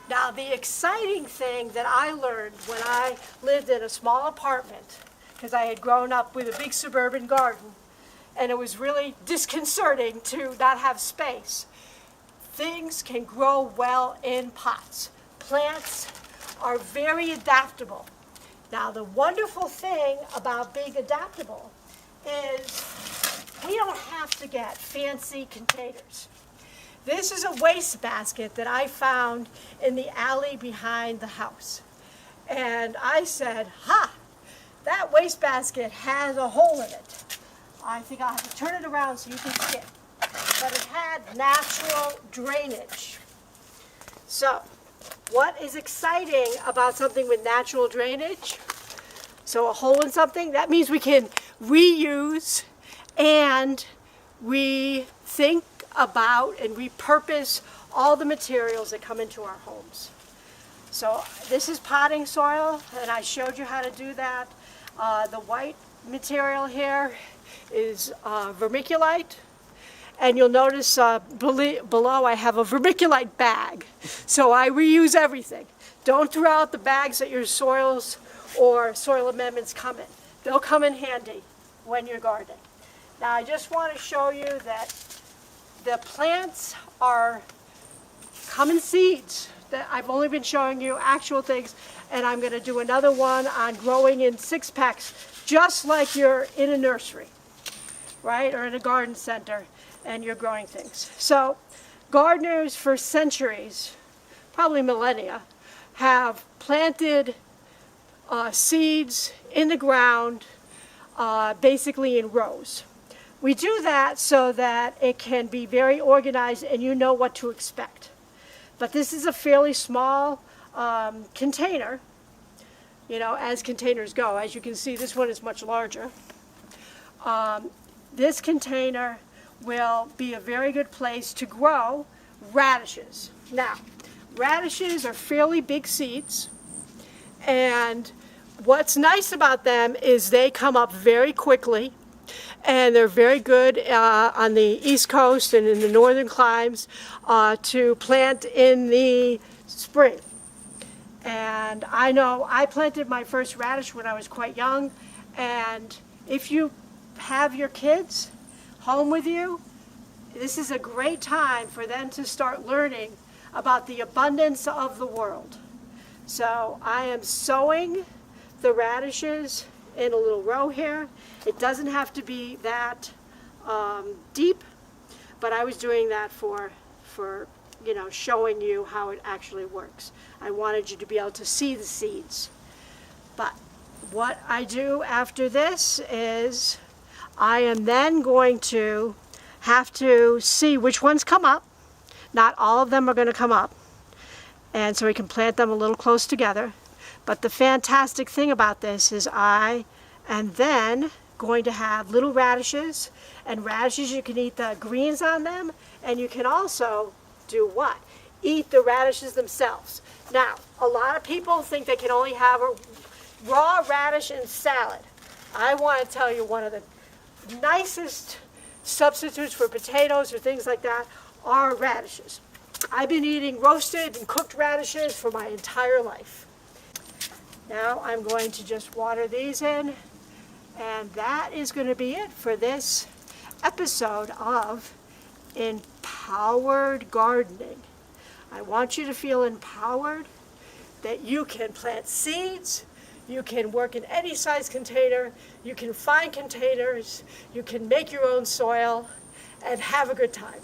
Now, the exciting thing that I learned when I lived in a small apartment, because I had grown up with a big suburban garden, and it was really disconcerting to not have space. Things can grow well in pots. Plants are very adaptable. Now, the wonderful thing about being adaptable is we don't have to get fancy containers. This is a wastebasket that I found in the alley behind the house. And I said, ha, that wastebasket has a hole in it. I think I'll have to turn it around so you can see it. But it had natural drainage. So, what is exciting about something with natural drainage? So a hole in something, that means we can reuse and rethink about and repurpose all the materials that come into our homes. So this is potting soil, and I showed you how to do that. The white material here is vermiculite, and you'll notice below I have a vermiculite bag. So I reuse everything. Don't throw out the bags that your soils or soil amendments come in. They'll come in handy when you're gardening. Now I just want to show you that the plants come in seeds. I've only been showing you actual things, and I'm going to do another one on growing in 6-packs, just like you're in a nursery, right, or in a garden center, and you're growing things. So gardeners for centuries, probably millennia, have planted seeds in the ground, basically in rows. We do that so that it can be very organized and you know what to expect. But this is a fairly small container, you know, as containers go. As you can see, this one is much larger. This container will be a very good place to grow radishes. Now, radishes are fairly big seeds, and what's nice about them is they come up very quickly, and they're very good on the East Coast and in the northern climes to plant in the spring. And I know I planted my first radish when I was quite young, and if you have your kids home with you, this is a great time for them to start learning about the abundance of the world. So I am sowing the radishes in a little row here. It doesn't have to be that deep, but I was doing that for you know, showing you how it actually works. I wanted you to be able to see the seeds. But what I do after this is I am then going to have to see which ones come up. Not all of them are going to come up, and so we can plant them a little close together. But the fantastic thing about this is I am then going to have little radishes, and radishes, you can eat the greens on them, and you can also do what? Eat the radishes themselves. Now, a lot of people think they can only have a raw radish in salad. I want to tell you one of the nicest substitutes for potatoes or things like that are radishes. I've been eating roasted and cooked radishes for my entire life. Now I'm going to just water these in, and that is going to be it for this episode of Empowered Gardening. I want you to feel empowered, that you can plant seeds, you can work in any size container, you can find containers, you can make your own soil, and have a good time.